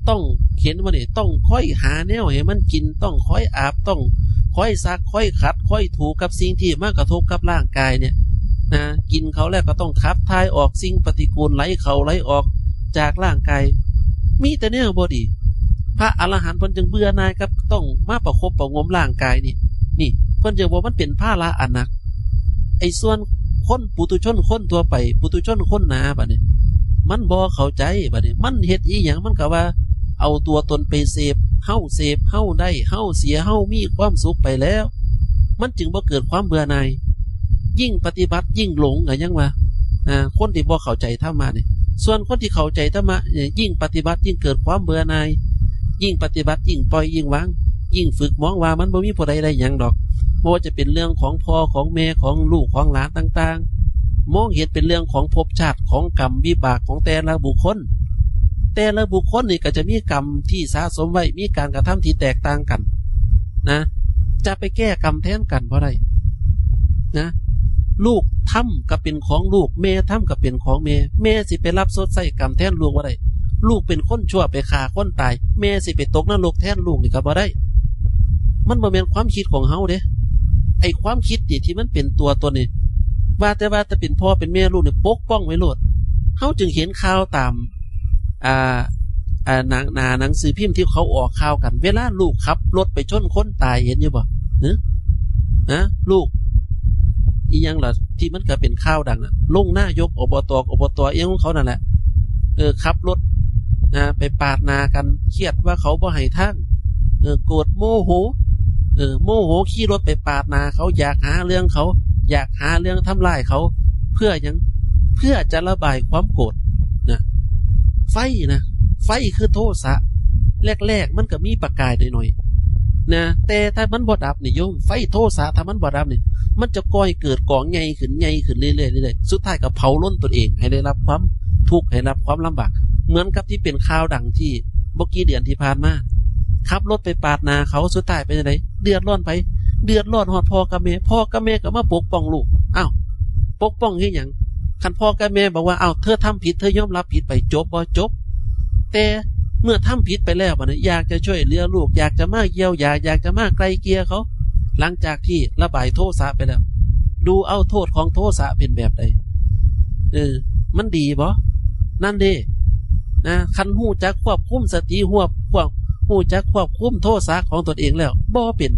ต้องเขียนว่าเนี่ยต้องค่อยหาแนวให้มันกินต้องค่อยอาบต้องค่อยซักค่อยขัดค่อยถูกับสิ่งที่มากระทบกับร่างกายเนี่ยกินเขาแล้วก็ต้องขับถ่ายออกสิ่งปฏิกูลไหลเขาไหลออกจากร่างกายมีแต่แนวบ่ดีพระอรหันต์เพิ่นจึงเบื่อหน่ายกับต้องมาประคบประงมร่างกายนี่เพิ่นจึงบอกมันเป็นภาระอันหนักไอ้ส่วนคนปุถุชนคนทั่วไปปุถุชนคนหนาบัดนี้มันบ่เข้าใจบัดนี้มันเฮ็ดอีหยังมันก็ว่าเอาตัวตนไปเสพเฮาได้เฮาเสียเฮามีความสุขไปแล้วมันจึงบ่เกิดความเบื่อหน่ายยิ่งปฏิบัติยิ่งหลงก็ยังว่าคนที่บ่เข้าใจธรรมะนี่ส่วนคนที่เข้าใจธรรมะยิ่งปฏิบัติยิ่งเกิดความเบื่อหน่ายยิ่งปฏิบัติยิ่งปล่อยยิ่งวางยิ่งฝึกมองว่ามันบ่มีผู้ใดได้หยังดอกบ่ว่าจะเป็นเรื่องของพ่อของแม่ของลูกของหลานต่างๆมองเห็นเป็นเรื่องของภพชาติของกรรมวิบากของแต่ละบุคคลนี่ก็จะมีกรรมที่สะสมไว้มีการกระทำที่แตกต่างกันนะจะไปแก้กรรมแทนกันเพราะอะไรนะลูกทำก็เป็นของลูกแม่ทำก็เป็นของแม่สิไปรับโทษใส่กรรมแทนลูกว่าไรลูกเป็นคนชั่วไปฆ่าคนตายแม่สิไปตกนรกแทนลูกนี่ก็บ่ได้มันบ่แม่นความคิดของเฮาเด้ไอ้ความคิดที่มันเป็นตัวตนนี่ว่าแต่เป็นพ่อเป็นแม่ลูกเนี่ยปกป้องไว้โลดเฮาจึงเห็นข่าวตามหนังสือพิมพ์ที่เขาออกข่าวกันเวลาลูกขับรถไปชนคนตายเห็นอยู่บ่ลูกอีหยังล่ะที่มันก็เป็นข่าวดังน่ะลงหน้ายกอบตเองของเขานั่นแหละขับรถไปปาดหน้ากันเครียดว่าเขาบ่ให้ทางโกรธโมโหขี่รถไปปาดหน้าเขาอยากหาเรื่องเขาอยากหาเรื่องทำลายเขาเพื่อจะระบายความโกรธนะไฟคือโทสะแรกมันก็มีประกายหน่อยๆนะแต่ถ้ามันบ่ดับนี่โยมไฟโทสะถ้ามันบ่ดับนี่มันจะก่อให้เกิดกองใหญ่ขึ้นเรื่อยๆสุดท้ายก็เผาล้นตนเองให้ได้รับความทุกข์ให้รับความลำบากเหมือนกับที่เป็นข่าวดังที่เมื่อกี้เดือนที่ผ่านมาขับรถไปปาดหน้าเขาสุดท้ายเป็นยังไงเดือดร้อนฮอดพ่อกับแม่ก็มาปกป้องลูกอ้าวปกป้องเฮ็ดหยังคันพ่อกับแม่บอกว่าอ้าวเธอทำผิดเธอยอมรับผิดไปจบบ่จบแต่เมื่อทำผิดไปแล้วบัดนี้อยากจะช่วยเหลือลูกอยากจะมาเยียวยาอยากจะมาไกลเกลี่ยเขาหลังจากที่ระบายโทสะไปแล้วดูเอาโทษของโทสะเป็นแบบใดมันดีบ่นั่นเด้คันหู้จักควบคุมสติหู้จักควบคุมโทสะของตนเองแล้วบ่เป็น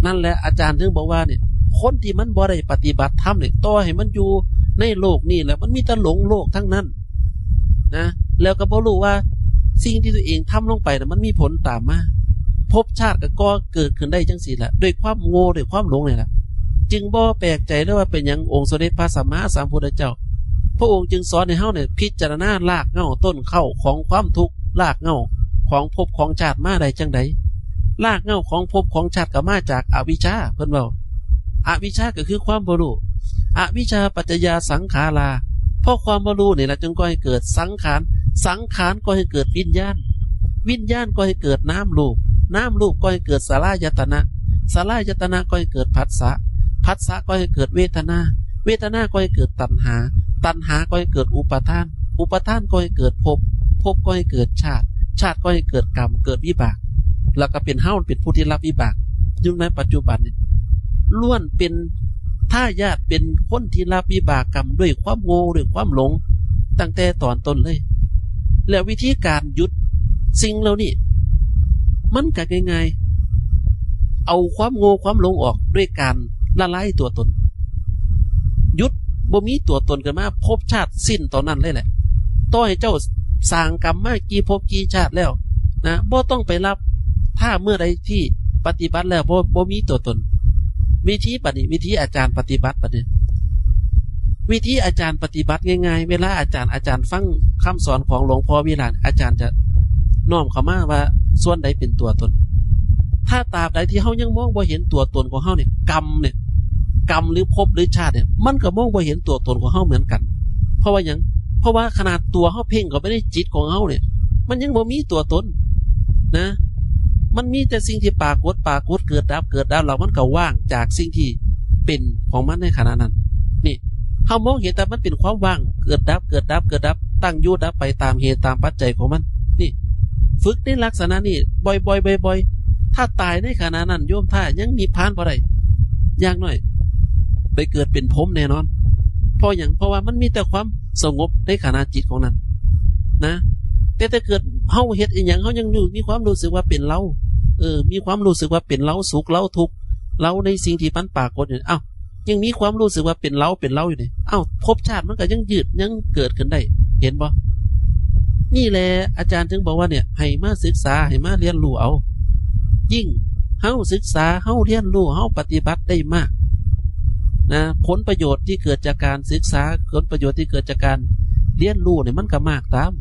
นั่นแหละอาจารย์ถึงบอกว่าเนี่ยคนที่มันบ่ได้ปฏิบัติธรรมเนี่ยต่อให้มันอยู่ในโลกนี่แหละมันมีแต่หลงโลกทั้งนั้นนะแล้วก็บ่รู้ว่าสิ่งที่ตัวเองทำลงไปน่ะมันมีผลตามมาภพชาติก็เกิดขึ้นได้จังซี่แหละด้วยความโง่ด้วยความหลงนี่แหละจึงบ่แปลกใจเลยว่าเป็นหยังองค์สมเด็จพระสัมมาสัมพุทธเจ้าพระองค์จึงสอนให้เฮาเนี่ยพิจารณารากเหง้าต้นเข้าของความทุกข์รากเหง้าของภพของชาติมาได้จังไดรากเหง้าของภพของชาติก็มาจากอวิชชาเพิ่นเว้าอวิชชาก็คือความบ่รู้อวิชชาปัจจยาสังขาราเพราะความบ่รู้นี่แหละจึงก่อให้เกิดสังขารก่อให้เกิดวิญญาณก่อให้เกิดน้ำรูปก่อให้เกิดสลายตนะก่อให้เกิดผัสสะก่อให้เกิดเวทนาก่อให้เกิดตัณหาก่อให้เกิดอุปาทานก่อให้เกิดภพก่อให้เกิดชา ชาติก็ให้เกิดกรรมเกิดวิบากแล้วก็เป็นเฮ้าเป็นผู้ที่รับวิบากอยู่ในปัจจุบันเนี่ยล้วนเป็นท่าญาติเป็นคนที่รับวิบากกรรมด้วยความโง่ด้วยความหลงตั้งแต่ตอนต้นเลยแล้ววิธีการหยุดสิ่งเหล่านี้มันก็ง่ายๆเอาความโง่ความหลงออกด้วยการละลายตัวตนหยุดบ่มีตัวตนกันมาภพชาติสิ้นตอนนั้นเลยแหละต่อให้เจ้าสร้างกรรมมากี่ภพกี่ชาติแล้วนะบ่ต้องไปรับถ้าเมื่อใดที่ปฏิบัติแล้วบ่มีตัวตนวิธีปฏิวิธีอาจารย์ปฏิบัติปฏิวิธีอาจารย์ปฏิบัติง่ายๆเวลาอาจารย์ฟังคำสอนของหลวงพ่อวิราชอาจารย์จะน้อมเข้ามาว่าส่วนใดเป็นตัวตนถ้าตราบใดที่เฮายังมองบ่เห็นตัวตนของเฮาเนี่ยกรรมหรือภพหรือชาติเนี่ยมันก็มองบ่เห็นตัวตนของเฮาเหมือนกันเพราะว่าหยังเพราะว่าขนาดตัวเฮาเพ่งก็ไม่ได้จิตของเฮาเนี่ยมันยังบ่มีตัวตนนะมันมีแต่สิ่งที่ปรากฏเกิดดับแล้วมันก็ว่างจากสิ่งที่เป็นของมันในขณะนั้นนี่เฮามองเห็นแต่มันเป็นความว่างเกิดดับตั้งอยู่ดับไปตามเหตุตามปัจจัยของมันนี่ฝึกในลักษณะนี้บ่อยๆถ้าตายในขณะนั้นโยมถ้ายังมีพานบ่ได้อย่างน้อยไปเกิดเป็นพรหมแน่นอนเพราะอย่างเพราะว่ามันมีแต่ความสงบในขณะจิตของนั้นนะแต่ถ้าเกิดเฮาเฮ็ดอีหยังเฮายังมีความรู้สึกว่าเป็นเรามีความรู้สึกว่าเป็นเราสุขเราทุกข์เราในสิ่งที่มันปรากฏอยู่ยังมีความรู้สึกว่าเป็นเราอยู่นี่ภพชาติมันก็ยังยืดยังเกิดขึ้นได้เห็นบ่นี่แหละอาจารย์จึงบอกว่าเนี่ยให้มาศึกษาให้มาเรียนรู้เอายิ่งเฮาศึกษาเฮาเรียนรู้เฮาปฏิบัติได้มากนะผลประโยชน์ที่เกิดจากการศึกษาผลประโยชน์ที่เกิดจากการเรียนรู้เนี่ยมันก็มากตาม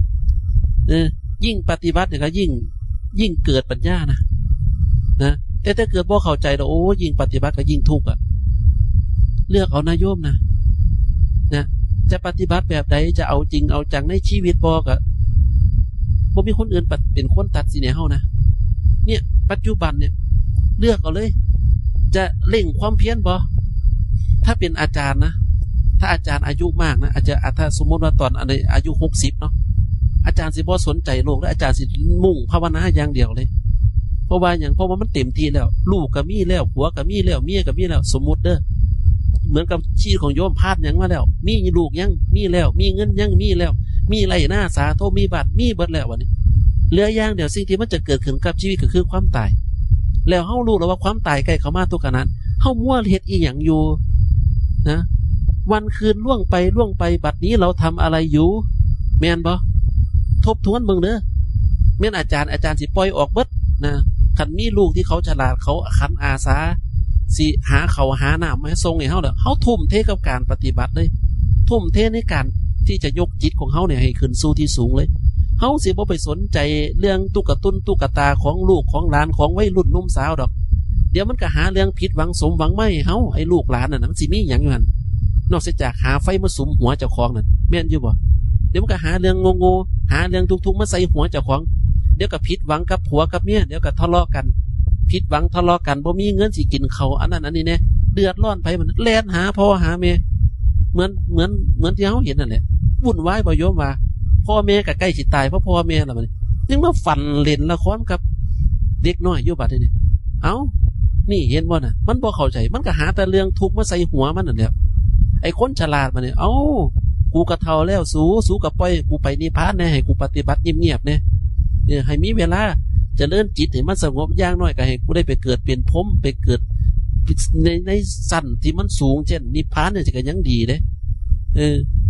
ยิ่งปฏิบัติเนี่ยก็ยิ่งเกิดปัญญานะแต่ถ้าเกิดบ่เข้าใจแล้วโอ้ยิ่งปฏิบัติก็ยิ่งทุกข์เลือกเอานายโยมนะจะปฏิบัติแบบใดจะเอาจริงเอาจังในชีวิตบ่มีคนอื่นเป็นคนตัดสินให้เฮานะเนี่ยปัจจุบันเนี่ยเลือกเอาเลยจะเร่งความเพียรบ่ถ้าเป็นอาจารย์นะถ้าอาจารย์อายุมากนะอาจจะถ้าสมมติว่าตอนอายุ60เนาะอาจารย์สิบ่สนใจโลกแล้วอาจารย์สิมุ่งภาวนาอย่างเดียวเลยเพราะว่ามันเต็มที่แล้วลูกก็มีแล้วผัวก็มีแล้วเมียก็มีแล้วสมมุติเด้อเหมือนกับชีวิตของโยมพาดยังมาแล้วมีลูกยังมีแล้วมีเงินยังมีแล้วมีไรหน้าสาโทมีบัตรมีเบิดแล้ววันนี้เหลืออย่างเดียวสิ่งที่มันจะเกิดขึ้นกับชีวิตก็คือความตายแล้วเฮารู้แล้วว่าความตายใกล้เข้ามาทุกขณะเฮามัวเฮ็ดอีหยังอยู่นะวันคืนล่วงไปบัดนี้เราทำอะไรอยู่แม่นบ่ทบทวนเบิ่งเด้อแม่นอาจารย์สิปล่อยออกเบิดนะคันมีลูกที่เขาฉลาดเขาคันอาสาสิหาเขาหาน้ำมาให้ส่งให้เฮาเด้อเฮาทุ่มเทกับการปฏิบัติเลยทุ่มเทในการที่จะยกจิตของเฮาเนี่ยให้ขึ้นสู่ที่สูงเลยเฮาสิบ่ไปสนใจเรื่องตุ๊กตาของลูกของหลานของวัยรุ่นหนุ่มสาวดอกเดี๋ยวมันก็หาเรื่องผิดหวังสมหวังไม่เฮาไอ้ลูกหลานน่ะมันสิมีหยังอยู่หั่นนอกจากหาไฟมาสุมหัวเจ้าของนั่นแม่นอยู่บ่เดี๋ยวมันก็หาเรื่องโง่หาเรื่องทุกๆมาใส่หัวเจ้าของเดี๋ยวก็ผิดหวังกับผัวกับเมียเดี๋ยวก็ทะเลาะกันผิดหวังทะเลาะกันบ่มีเงินสิกินเขาอันนั้นอันนี้แน่เดือดร้อนไปมันแล่นหาพ่อหาแม่เหมือนที่เฮาเห็นนั่นแหละวุ่นวายบ่โยมว่าพ่อแม่ก็ใกล้สิตายเพราะพ่อแม่ล่ะบัดนี้ยังมาฝันเล่นละครกับเด็กน้อยอยู่บัดนี้นี่เห็นบ่น่ะมันบ่เข้าใจมันก็หาแต่เรื่องทุกข์มาใส่หัวมันนั่นแหละไอ้คนฉลาดมันเนี่ยกูกระเทาแล้วสู้กับปล่อยกูไปนิพพานแน่ให้กูปฏิบัติเงียบๆเนี่ยให้มีเวลาจะเลื่อนจิตให้มันสงบอย่างน้อยก็ให้กูได้ไปเกิดเป็นพรหมไปเกิดในสั้นที่มันสูงเช่นนิพพานเนี่ยก็ยังดีเด้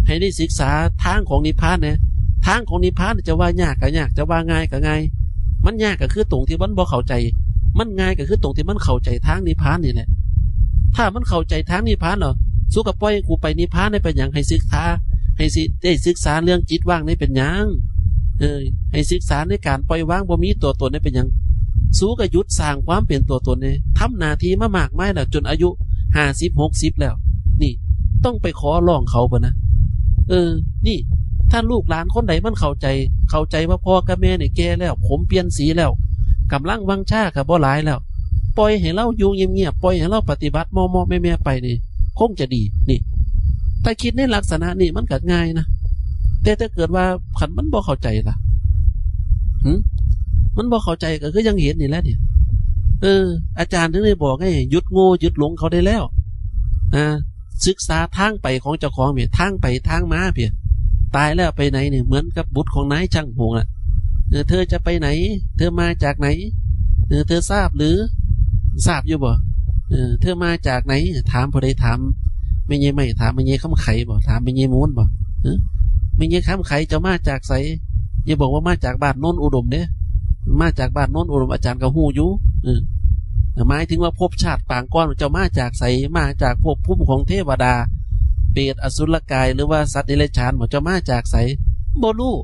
ให้ได้ศึกษาทางของนิพพานเนี่ยทางของนิพพานจะว่ายากก็ยากจะว่าง่ายก็ง่ายมันยากก็คือตรงที่มันบ่เข้าใจมันง่ายก็คือตรงที่มันเข้าใจทางนิพพานนี่แหละถ้ามันเข้าใจทางนิพพานเหรอสู้กับปล่อยกูไปนิพพานได้เป็นอย่างให้ศึกษาได้ศึกษาเรื่องจิตว่างได้เป็นอย่างให้ศึกษาในการปล่อยวางบ่มีตัวตนได้เป็นอย่างสู้กับยุดสร้างความเปลี่ยนตัวตนเนี่ยทำหน้าที่มามากมายแล้วจนอายุ50-60แล้วนี่ต้องไปขอร้องเขาป่ะนะนี่ถ้าลูกหลานคนใดมันเข้าใจว่าพ่อกับแม่เนี่ยแก่แล้วผมเปลี่ยนสีแล้วกำลังวังชากับบ่หลายแล้วปล่อยให้เราอยู่เงียบๆปล่อยให้เราปฏิบัติมอแม่ไปนี่คงจะดีนี่ถ้าคิดในลักษณะนี้มันก็ง่ายนะแต่ถ้าเกิดว่าขันมันบ่เข้าใจล่ะ มันบ่เข้าใจก็คือยังเห็นนี่แหละเนี่ยอาจารย์ถึงได้บอกให้หยุดโง่หยุดหลงเขาได้แล้วศึกษาทางไปของเจ้าของเพียทางไปทางมาเพียตายแล้วไปไหนเนี่ยเหมือนกับบุตรของนายช่างหงน่ะเธอจะไปไหนเธอมาจากไหนเธอทราบหรือทราบอยู่บ่เธอมาจากไหนถามพอได้ถามไม่เงี้ยไม่ถามไม่เงี้ยข้ามไข่บ่ถามไม่เงี้ยมูนบ่ไม่เงี้ยข้ามไข่จะมาจากไสอย่าบอกว่ามาจากบ้านโน้นอุดมเนี่ยมาจากบ้านโน้นอุดมอาจารย์ก็ฮู้อยู่หมายถึงว่าภพชาติปางก้อนจะมาจากไสมาจากภพภูมิของเทวดาเปรตอสุรกายหรือว่าสัตว์เดรัจฉานบ่จะมาจากไสบ่รู้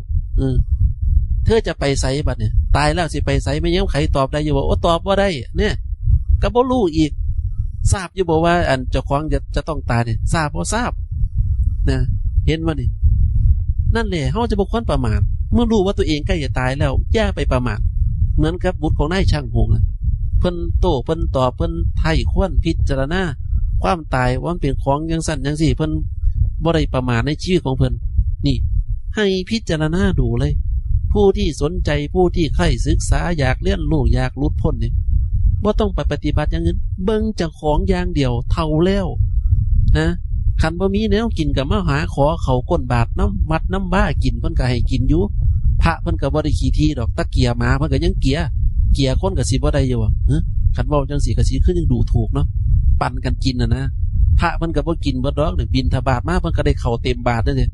เธอจะไปไสบัดเนี่ยตายแล้วสิไปไสไม่ยังไขตอบได้อยู่ว่าโอ้ตอบว่าได้เนี่ยก็บ่รู้อีกทราบอยู่บอกว่าอันเจ้าของจะต้องตายเนี่ยทราบบ่ทราบนะเห็นว่านี่นั่นแหละเฮาจะบ่ควรประมาทเมื่อรู้ว่าตัวเองใกล้จะตายแล้วอย่าไปประมาทเหมือนกับบุตรของนายช่างหงนะเพิ่นโตเพิ่นตอบเพิ่นไถ่ควรพิจารณาความตายว่ามันเป็นของจังสั่นจังสี่เพิ่นบ่ได้ประมาทในชีวิตของเพิ่นนี่ให้พิจารณาดูเลยผู้ที่สนใจผู้ที่ใคร่ศึกษาอยากเรียนรู้อยากหลุดพ้นเนี่ยว่าต้องไปปฏิบัติอย่างอื่นเบิ่งจากของอย่างเดียวเท่าแล้วนะคันบ่มีแนวกินกับมาหาขอเขาก้นบาทน้ำมัดน้ำบ้ากินเพิ่นก็ให้กินอยู่พระเพิ่นก็บ่ได้ขี้ทีดอกตะเกียหมาเพิ่นก็ยังเกียคนก็สิบ่ได้อยู่คันเว้าจังสิก็สิคือยังดูถูกเนาะปั่นกันกินนะพระเพิ่นก็บ่กินเบิดดอกเนี่ยบิณฑบาตมาเพิ่นก็ได้เข้าเต็มบาทเด้อเนี่ย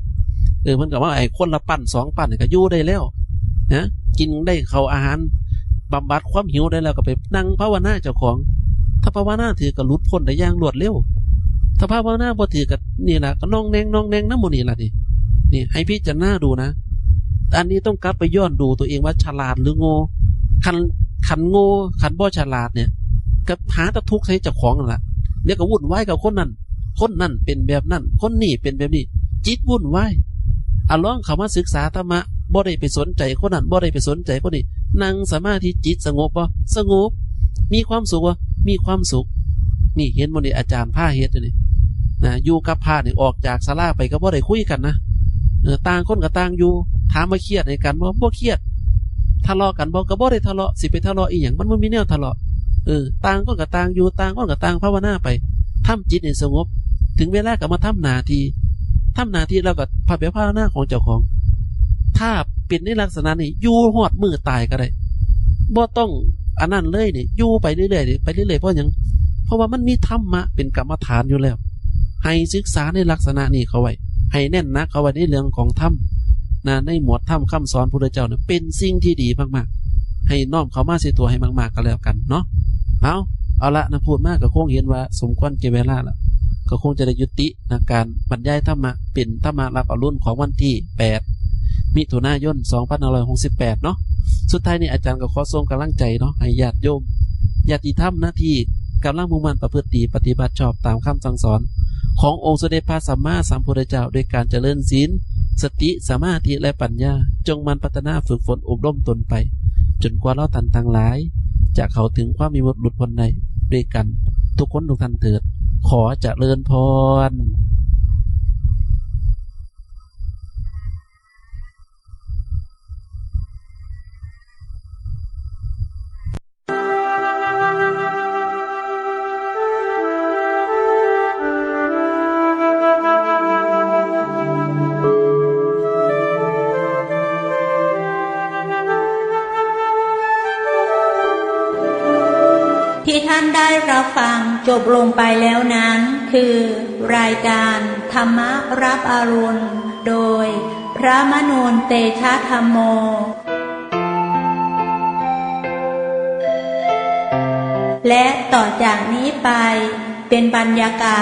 เพิ่นก็ว่าไอ้คนละปั่น2ปั่นก็อยู่ได้แล้วนะกินได้เข้าอาหารบำบัดความหิวได้แล้วก็ไปนั่งภาวนาเจ้าของถ้าภาวนาถือก็หลุดพ้นได้อย่างรวดเร็วถ้าภาวนาบ่ถือก็นี่ล่ะก็น้องแนงน้ำหมู่นี่ล่ะนี่ให้พิจารณาดูนะอันนี้ต้องกลับไปย้อนดูตัวเองว่าฉลาดหรือโง่ขันโง่ขันบ่ฉลาดเนี่ยก็หาตะทุกข์ใส่เจ้าของนั่นแหละเดี๋ยวก็วุ่นวายกับคนนั้นเป็นแบบนั้นคนนี้เป็นแบบนี้จิตวุ่นวายลองเข้ามาศึกษาธรรมะบ่ได้ไปสนใจคนนั้นบ่ได้ไปสนใจคนนี้นั่งสมาธิจิตสงบบ่สงบมีความสุขบ่มีความสุขนี่เห็นบ่นี่อาจารย์พาเฮ็ดนี่นะอยู่กับพระนี่ออกจากศาลาไปก็บ่ได้คุยกันนะต่างคนก็ต่างอยู่ถามว่าเครียดในกันบ่เครียดทะเลาะกันบ่ก็บ่ได้ทะเลาะสิไปทะเลาะอีหยังมันบ่มีแนวทะเลาะต่างคนก็ต่างอยู่ต่างคนก็ต่างภาวนาไปทำจิตให้สงบถึงเวลาก็มาทำหน้าที่แล้วก็ภาวนาของเจ้าของถ้าเป็นในลักษณะนี้อยู่หอดมือตายก็ได้บ่ต้องอันนั้นเลยนี่อยู่ไปเรื่อยๆไปเรื่อยๆเพราะหยังเพราะว่ามันมีธรรมะเป็นกรรมฐานอยู่แล้วให้ศึกษาในลักษณะนี้เขาไว้ให้แน่นนะเขาไว้ในเรื่องของธรรมนะในหมวดธรรมคำสอนพระพุทธเจ้าเนี่ยเป็นสิ่งที่ดีมากๆให้น้อมเขามาใส่ตัวให้มากๆก็แล้วกันเนาะเอาละนะพูดมากก็คงเห็นว่าสมควรเก็บเวลาละก็คงจะได้ยุตินะการบรรยายธรรมะเป็นธรรมะรับอรุณของวันที่8มิถุนายน2568เนาะสุดท้ายนี้อาจารย์ก็ขอส่งกำลังใจเนาะให้ญาติโยมญาติธรรมนะที่กำลังมุ่งมั่นประพฤติดีปฏิบัติชอบตามคำสั่งสอนขององค์สมเด็จพระสัมมาสัมพุทธเจ้าด้วยการเจริญศีลสติสมาธิและปัญญาจงมันพัฒนาฝึกฝนอบรมตนไปจนกว่าเราท่านทั้งหลายจะเข้าถึงความมีหลุดพ้นในด้วยกันทุกคนทุกท่านเถิดขอเจริญพร ที่ท่านได้รับฟังจบลงไปแล้วนั้นคือรายการธรรมรับอรุณโดยพระมนูนเตชะธัมโมและต่อจากนี้ไปเป็นบรรยากาศ